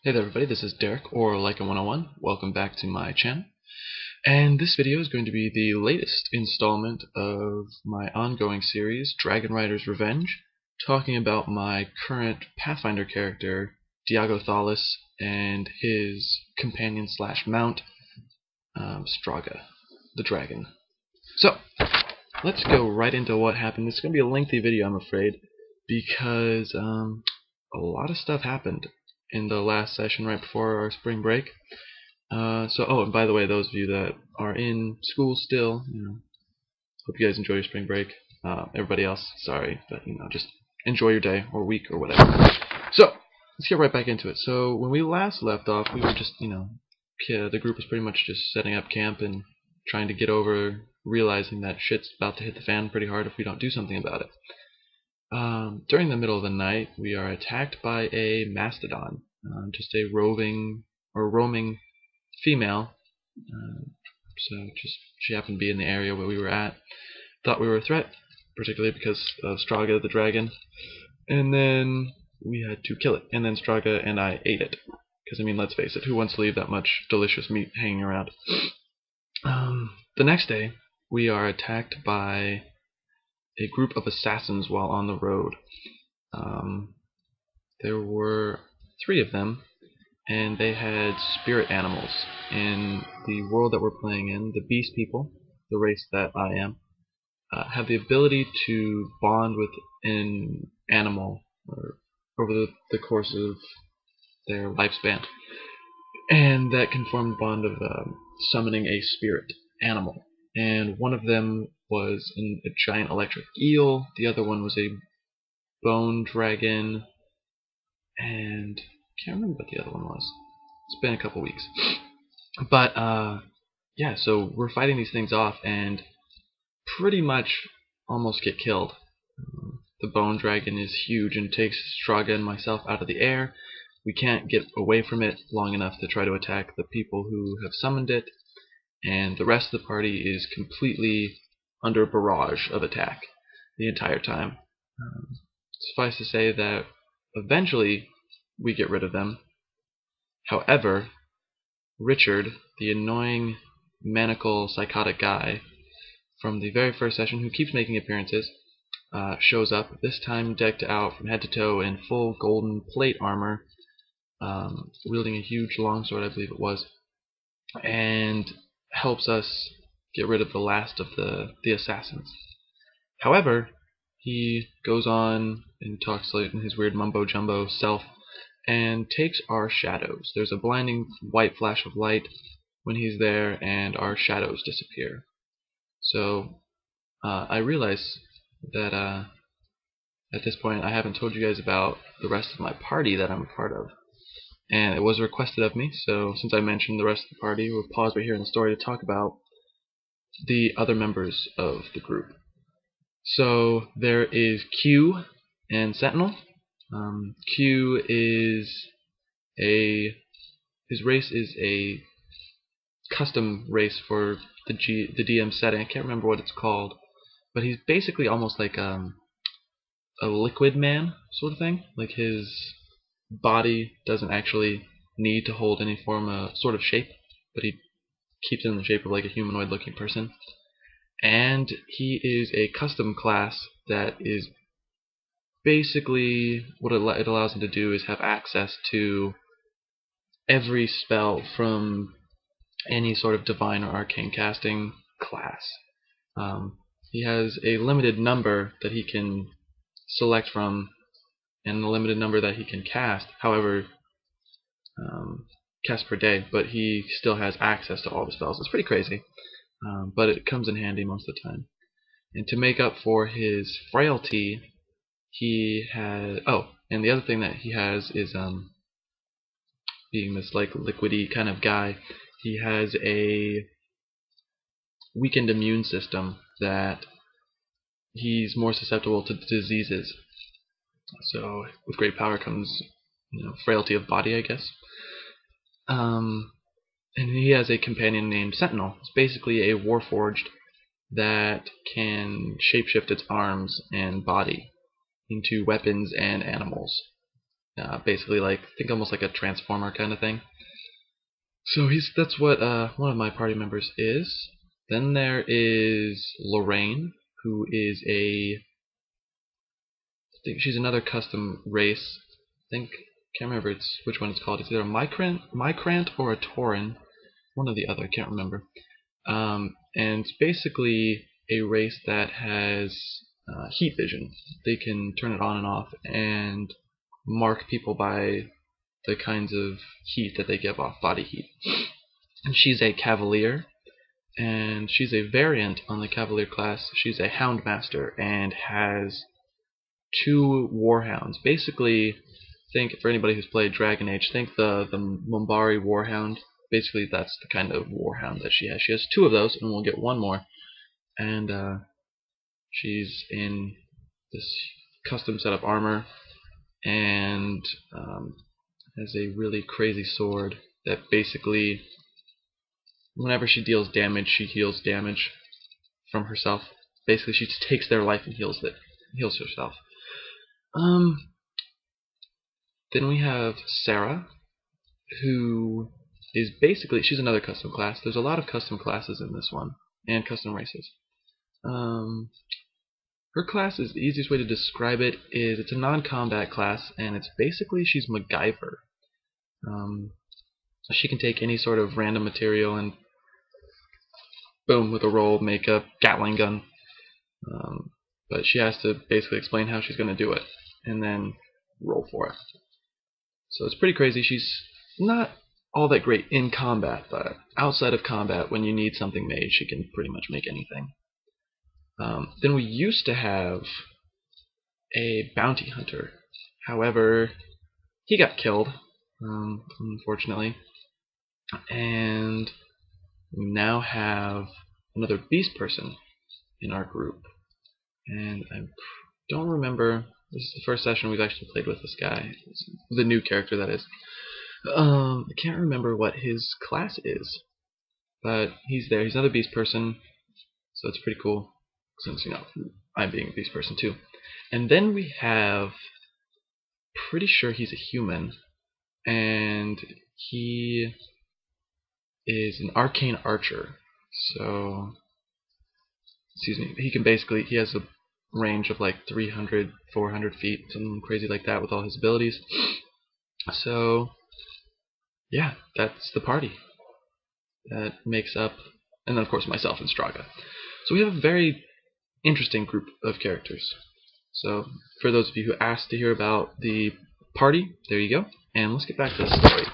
Hey there everybody, this is Derek, or Leica101. Welcome back to my channel. And this video is going to be the latest installment of my ongoing series, Dragonrider's Revenge, talking about my current Pathfinder character, Diago Thalis, and his companion slash mount, Straga, the dragon. So, let's go right into what happened. It's going to be a lengthy video, I'm afraid, because a lot of stuff happened in the last session right before our spring break. Oh, and by the way, those of you that are in school still, hope you guys enjoy your spring break. Everybody else, sorry, but just enjoy your day or week or whatever. So, let's get right back into it. So, when we last left off, we were just, the group was pretty much just setting up camp and trying to get over realizing that shit's about to hit the fan pretty hard if we don't do something about it. During the middle of the night, we are attacked by a mastodon, just a roaming female. She happened to be in the area where we were at. Thought we were a threat, particularly because of Straga the dragon, and then we had to kill it. And then Straga and I ate it, because let's face it, who wants to leave that much delicious meat hanging around? The next day, we are attacked by a group of assassins while on the road. There were 3 of them, and they had spirit animals. In the world that we're playing in, the beast people, the race that I am, have the ability to bond with an animal over the course of their lifespan, and that can form the bond of summoning a spirit animal. And one of them was a giant electric eel, the other one was a bone dragon, and I can't remember what the other one was. It's been a couple weeks. But, yeah, so we're fighting these things off and pretty much almost get killed. The bone dragon is huge and takes Straga and myself out of the air. We can't get away from it long enough to try to attack the people who have summoned it, and the rest of the party is completely under a barrage of attack the entire time. Suffice to say that eventually we get rid of them. However, Richard, the annoying, maniacal, psychotic guy from the very first session who keeps making appearances, shows up, this time decked out from head to toe in full golden plate armor, wielding a huge longsword, I believe it was, and helps us get rid of the last of the assassins. However, he goes on and talks like in his weird mumbo-jumbo self and takes our shadows. There's a blinding white flash of light when he's there, and our shadows disappear. So I realize that at this point I haven't told you guys about the rest of my party that I'm a part of. And it was requested of me, so since I mentioned the rest of the party, we'll pause right here in the story to talk about the other members of the group. So there is Q and Sentinel. Q is his race is a custom race for the DM setting. I can't remember what it's called, but he's basically almost like a liquid man sort of thing. Like his body doesn't actually need to hold any sort of shape, but he keeps it in the shape of like a humanoid looking person. And he is a custom class that is basically what it allows him to do is have access to every spell from any sort of divine or arcane casting class. He has a limited number that he can select from and a limited number that he can cast, however, cast per day, but he still has access to all the spells. It's pretty crazy, but it comes in handy most of the time. And to make up for his frailty, he has... Oh, and the other thing that he has is, being this like liquidy kind of guy, he has a weakened immune system that he's more susceptible to diseases. So with great power comes, frailty of body, I guess. And he has a companion named Sentinel. It's basically a warforged that can shapeshift its arms and body into weapons and animals. basically like think almost like a transformer kind of thing. So that's what one of my party members is. Then there is Lorraine, who is I think she's another custom race. I think can't remember which one it's called. It's either a Micrant or a Tauren, one or the other. I can't remember. And it's basically a race that has heat vision. They can turn it on and off and mark people by the kinds of heat that they give off, body heat. And she's a Cavalier, and she's a variant on the Cavalier class. She's a Houndmaster and has 2 Warhounds. Basically, think for anybody who's played Dragon Age, think the Mumbari Warhound. Basically, that's the kind of Warhound that she has. She has 2 of those, and we'll get 1 more. And she's in this custom setup armor, and has a really crazy sword that basically, whenever she deals damage, she heals damage from herself. Basically, she just takes their life and heals herself. Then we have Sarah, who is basically, she's another custom class. There's a lot of custom classes in this one, and custom races. Her class is the easiest way to describe it is it's a non-combat class, and it's basically she's MacGyver. She can take any sort of random material and boom, with a roll, make a Gatling gun. But she has to basically explain how she's going to do it, and then roll for it. So it's pretty crazy. She's not all that great in combat, but outside of combat, when you need something made, she can pretty much make anything. Then we used to have a bounty hunter. However, he got killed, unfortunately. And we now have another beast person in our group. And I don't remember, this is the first session we've actually played with this guy. The new character, that is. I can't remember what his class is. But he's there. He's another beast person. So it's pretty cool. Since, I'm being a beast person too. And then we have, pretty sure he's a human. And he is an arcane archer. So, excuse me, he has a range of like 300, 400 feet, something crazy like that with all his abilities. So, yeah, that's the party. That makes up, and then of course myself and Straga. So we have a very interesting group of characters. So, for those of you who asked to hear about the party, there you go. And let's get back to the story.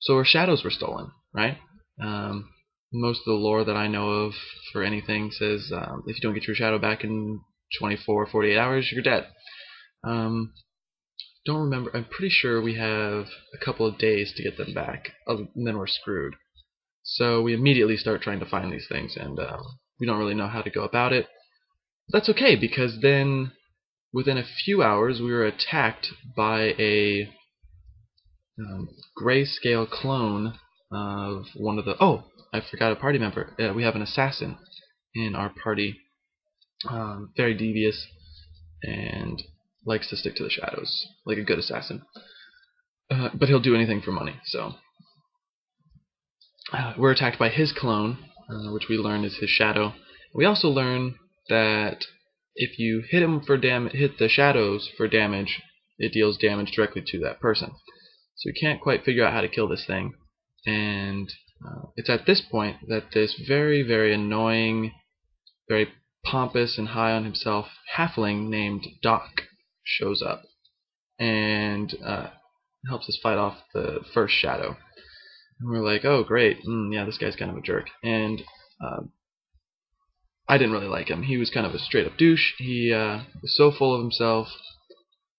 So our shadows were stolen, right? Most of the lore that I know of for anything says if you don't get your shadow back in 24 or 48 hours, you're dead. Don't remember. I'm pretty sure we have a couple of days to get them back, and then we're screwed. So we immediately start trying to find these things, and we don't really know how to go about it. That's okay, because then within a few hours we were attacked by a grayscale clone of one of the... Oh, I forgot a party member. We have an assassin in our party. Very devious and likes to stick to the shadows, like a good assassin. But he'll do anything for money, so... we're attacked by his clone, which we learn is his shadow. We also learn that if you hit the shadows for damage, it deals damage directly to that person. So we can't quite figure out how to kill this thing. And it's at this point that this very, very annoying, very pompous and high on himself halfling named Doc shows up and helps us fight off the first shadow. And we're like, oh great, yeah, this guy's kind of a jerk. And I didn't really like him. He was kind of a straight up douche. He was so full of himself,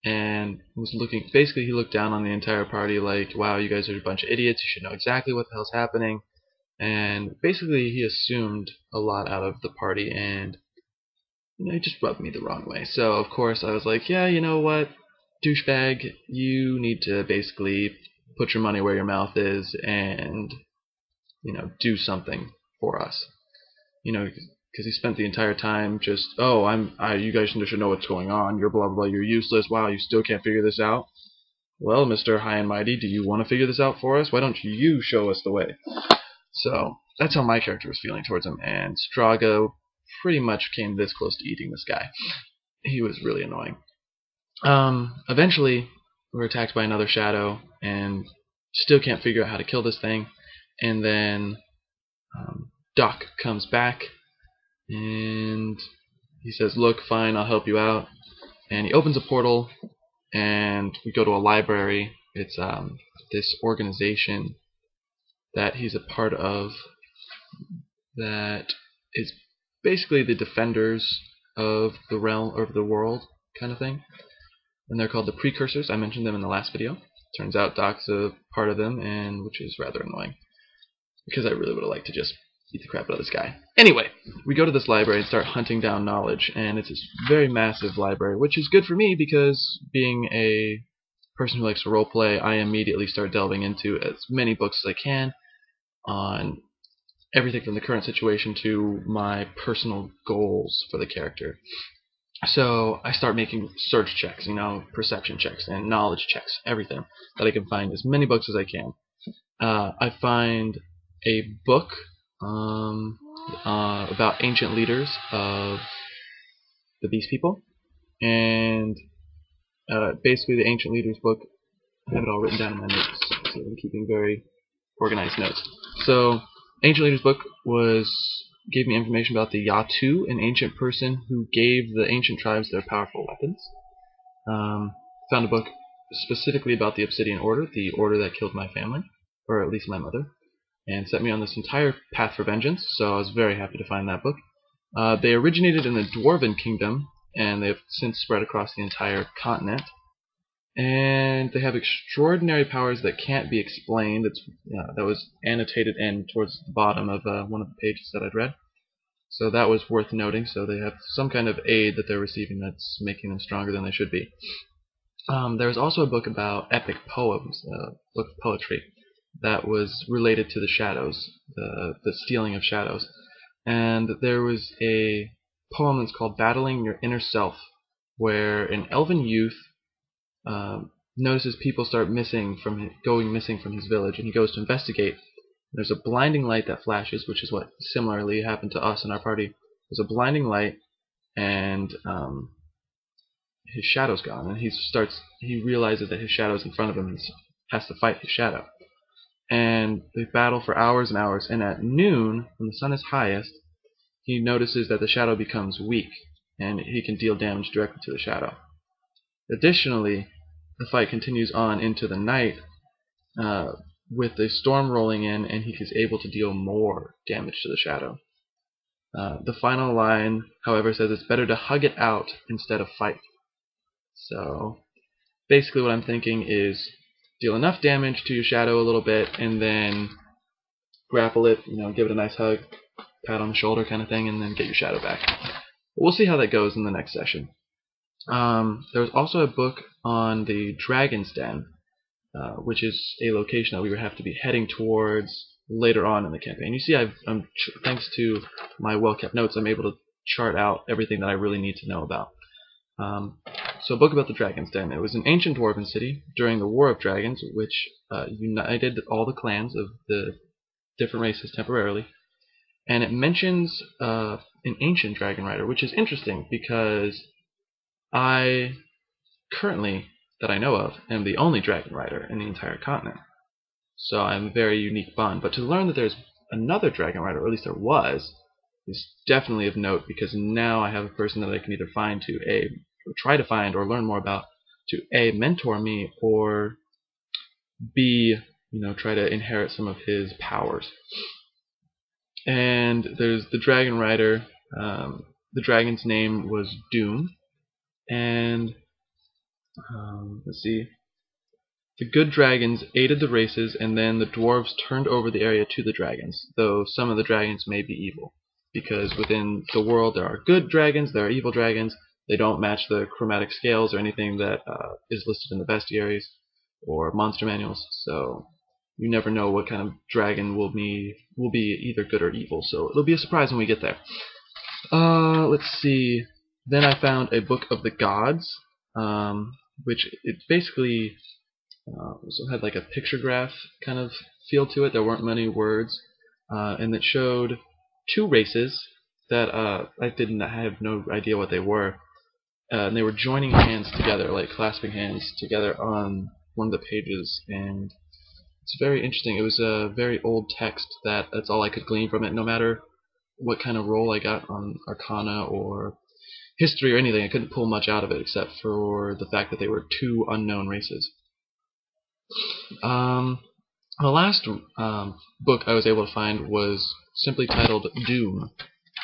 and was basically he looked down on the entire party like, wow, you guys are a bunch of idiots, you should know exactly what the hell's happening. And basically he assumed a lot out of the party, and he just rubbed me the wrong way. So of course I was like, yeah, you know what, douchebag, you need to basically put your money where your mouth is and do something for us. because he spent the entire time just, oh, you guys should know what's going on. You're blah blah blah. You're useless. Wow, you still can't figure this out. Well, Mr. High and Mighty, do you want to figure this out for us? Why don't you show us the way? So that's how my character was feeling towards him, and Strago pretty much came this close to eating this guy. He was really annoying. Eventually, we're attacked by another shadow, and still can't figure out how to kill this thing. And then Doc comes back, and he says, "Look, fine, I'll help you out." And he opens a portal, and we go to a library. It's this organization that he's a part of that is basically the defenders of the realm, or of the world, kind of thing. And they're called the Precursors. I mentioned them in the last video. Turns out Doc's a part of them, and which is rather annoying, because I really would have liked to just beat the crap out of this guy. Anyway, we go to this library and start hunting down knowledge, and it's this very massive library, which is good for me because being a person who likes to roleplay, I immediately start delving into as many books as I can on everything from the current situation to my personal goals for the character. So I start making search checks, perception checks and knowledge checks, everything that I can find, as many books as I can. I find a book about ancient leaders of the Beast People, and basically the ancient leaders book, I have it all written down in my notes, so I'm keeping very organized notes. So ancient leaders book gave me information about the Yatu, an ancient person who gave the ancient tribes their powerful weapons. Found a book specifically about the Obsidian Order, the order that killed my family, or at least my mother, and set me on this entire path for vengeance, so I was very happy to find that book. They originated in the Dwarven Kingdom, and they have since spread across the entire continent. And they have extraordinary powers that can't be explained. That was annotated in towards the bottom of one of the pages that I'd read. So that was worth noting. So they have some kind of aid that they're receiving that's making them stronger than they should be. There's also a book about epic poems, a book of poetry, that was related to the shadows, the stealing of shadows. And there was a poem that's called Battling Your Inner Self, where an elven youth notices people start going missing from his village, and he goes to investigate. There's a blinding light that flashes, which is what similarly happened to us in our party. There's a blinding light, and his shadow's gone, and he realizes that his shadow's in front of him and has to fight his shadow. And they battle for hours and hours, and at noon, when the sun is highest, he notices that the shadow becomes weak, and he can deal damage directly to the shadow. Additionally, the fight continues on into the night with the storm rolling in, and he is able to deal more damage to the shadow. The final line, however, says it's better to hug it out instead of fight. So basically what I'm thinking is deal enough damage to your shadow a little bit, and then grapple it, give it a nice hug, pat on the shoulder kind of thing, and then get your shadow back. But we'll see how that goes in the next session. There's also a book on the Dragon's Den, which is a location that we would have to be heading towards later on in the campaign. You see, thanks to my well-kept notes, I'm able to chart out everything that I really need to know about. So a book about the Dragon's Den. It was an ancient dwarven city during the War of Dragons, which united all the clans of the different races temporarily. And it mentions an ancient Dragonrider, which is interesting because I currently, that I know of, am the only Dragonrider in the entire continent. So I'm a very unique bond. But to learn that there's another Dragonrider, or at least there was, is definitely of note, because now I have a person that I can either find to try to find or learn more about, to mentor me, or B, try to inherit some of his powers. And there's the Dragonrider. The dragon's name was Doom. And let's see. The good dragons aided the races, and then the dwarves turned over the area to the dragons, though some of the dragons may be evil. Because within the world there are good dragons, there are evil dragons. They don't match the chromatic scales or anything that is listed in the bestiaries or monster manuals, so you never know what kind of dragon will be either good or evil, so it'll be a surprise when we get there. Let's see. Then I found a book of the gods, which it basically so had like a picture graph kind of feel to it. There weren't many words, and it showed two races that I have no idea what they were, and they were joining hands together, like clasping hands together on one of the pages, and it's very interesting. It was a very old text that's all I could glean from it, no matter what kind of roll I got on Arcana or history or anything. I couldn't pull much out of it except for the fact that they were two unknown races. The last book I was able to find was simply titled Doom,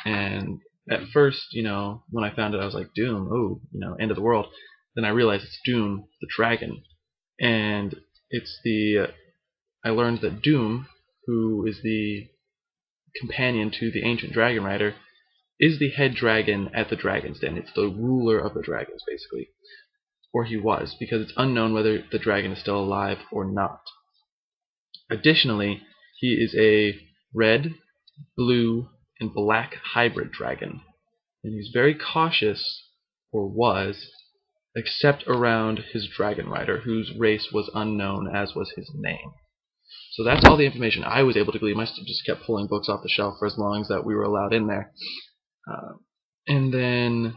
and at first, when I found it, I was like, Doom, oh, end of the world. Then I realized it's Doom, the dragon, and I learned that Doom, who is the companion to the ancient Dragonrider, is the head dragon at the Dragon's Den. It's the ruler of the dragons, basically. Or he was, because it's unknown whether the dragon is still alive or not. Additionally, he is a red, blue, and black hybrid dragon. And he's very cautious, or was, except around his Dragonrider, whose race was unknown, as was his name. So that's all the information I was able to glean. I just kept pulling books off the shelf for as long as that we were allowed in there. And then,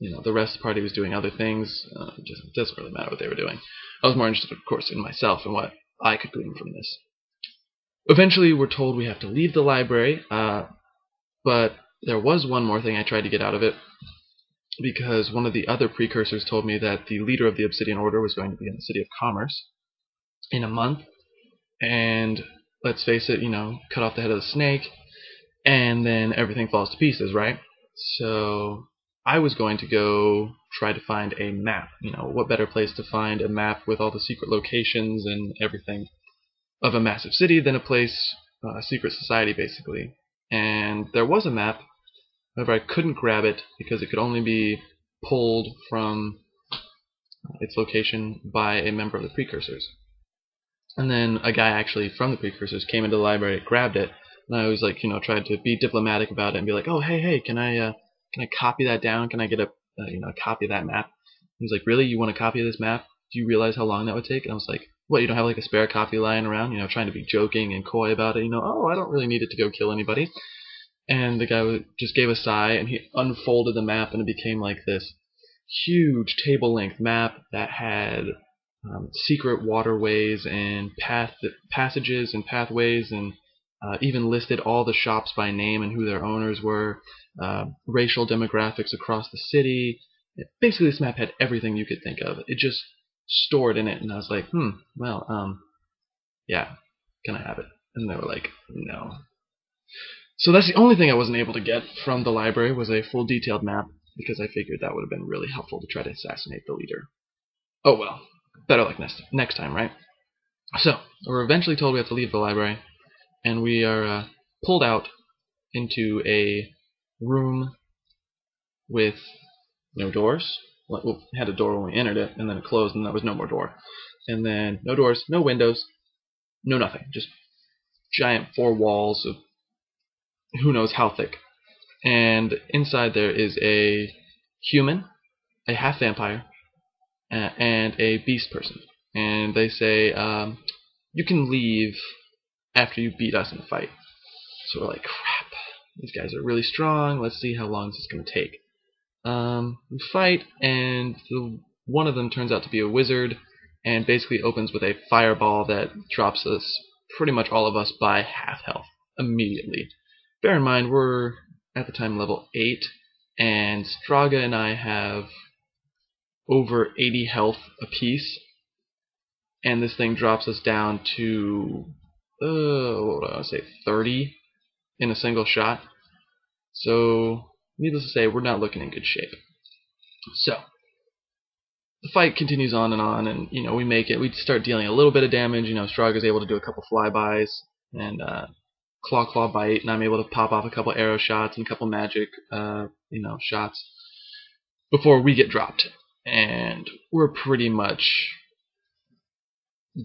the rest of the party was doing other things. It doesn't really matter what they were doing. I was more interested, of course, in myself and what I could glean from this. Eventually, we're told we have to leave the library, but there was one more thing I tried to get out of it, because one of the other precursors told me that the leader of the Obsidian Order was going to be in the City of Commerce in a month, and let's face it, cut off the head of the snake, and then everything falls to pieces, right? So I was going to go try to find a map. What better place to find a map with all the secret locations and everything of a massive city than a secret society, basically. And there was a map, however I couldn't grab it because it could only be pulled from its location by a member of the precursors. And then a guy actually from the precursors came into the library, grabbed it, and I was like, tried to be diplomatic about it and be like, oh, hey, can I copy that down? Can I get a copy of that map? He was like, really? You want a copy of this map? Do you realize how long that would take? And I was like, what, you don't have like a spare copy lying around? Trying to be joking and coy about it. Oh, I don't really need it to go kill anybody. And the guy just gave a sigh, and he unfolded the map, and it became like this huge table-length map that had secret waterways and passages and pathways, and even listed all the shops by name and who their owners were, racial demographics across the city. Basically, this map had everything you could think of. It just stored in it, and I was like, yeah, can I have it? And they were like, no. So that's the only thing I wasn't able to get from the library, was a full detailed map, because I figured that would have been really helpful to try to assassinate the leader. Oh well, better luck next time, right? So, we're eventually told we have to leave the library, and we are pulled out into a room with no doors. Well, it had a door when we entered it, and then it closed, and there was no more door. And then no doors, no windows, no nothing. Just giant four walls of who knows how thick. And inside there is a human, a half vampire, and a beast person. And they say, you can leave after you beat us in a fight. So we're like, crap, these guys are really strong. Let's see how long this is going to take. We fight, and one of them turns out to be a wizard, and basically opens with a fireball that drops us, pretty much all of us, by half health immediately. Bear in mind, we're at the time level 8, and Straga and I have over 80 health apiece, and this thing drops us down to, what would I say, 30 in a single shot. So, needless to say, we're not looking in good shape. So, the fight continues on, and we make it. We start dealing a little bit of damage. Straga's able to do a couple flybys, and claw bite, and I'm able to pop off a couple arrow shots and a couple magic, shots before we get dropped. And we're pretty much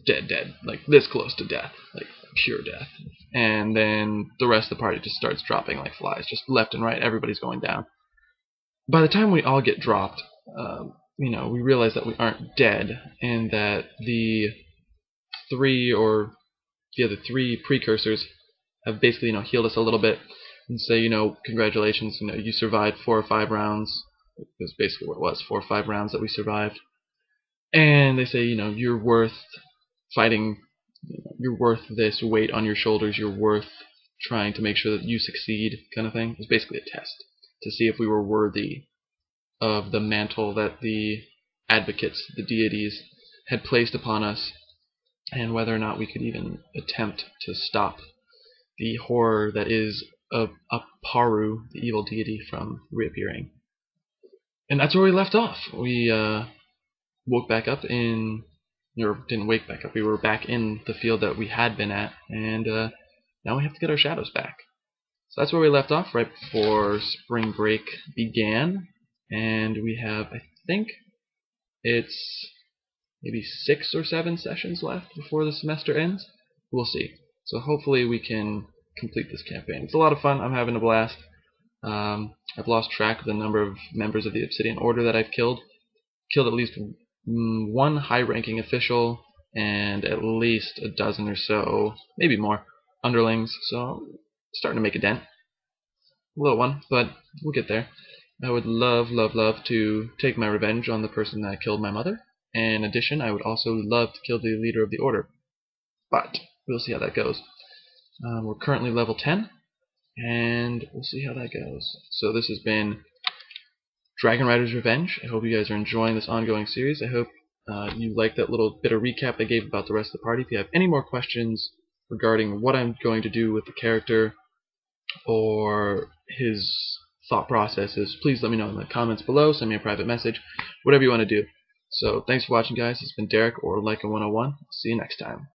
dead, like this close to death, like pure death. And then the rest of the party just starts dropping like flies, just left and right. Everybody's going down. By the time we all get dropped, we realize that we aren't dead, and that the other three precursors have basically healed us a little bit, and say congratulations, you survived 4 or 5 rounds. It was basically what it was, 4 or 5 rounds that we survived. And they say, you're worth fighting, you're worth this weight on your shoulders, you're worth trying to make sure that you succeed, kind of thing. It was basically a test to see if we were worthy of the mantle that the advocates, the deities, had placed upon us, and whether or not we could even attempt to stop the horror that is Paru, the evil deity, from reappearing. And that's where we left off. We woke back up in, or didn't wake back up, we were back in the field that we had been at, and now we have to get our shadows back. So that's where we left off, right before spring break began, and we have, I think it's maybe 6 or 7 sessions left before the semester ends. We'll see. So hopefully we can complete this campaign. It's a lot of fun. I'm having a blast. I've lost track of the number of members of the Obsidian Order that I've killed. Killed at least 1 high-ranking official and at least a dozen or so, maybe more, underlings. So starting to make a dent. A little one, but we'll get there. I would love to take my revenge on the person that killed my mother. In addition, I would also love to kill the leader of the Order. But we'll see how that goes. We're currently level 10, and we'll see how that goes. So this has been Dragonrider's Revenge. I hope you guys are enjoying this ongoing series. I hope you liked that little bit of recap I gave about the rest of the party. If you have any more questions regarding what I'm going to do with the character or his thought processes, please let me know in the comments below. Send me a private message, whatever you want to do. So thanks for watching, guys. It's been Derek, or Leica101. See you next time.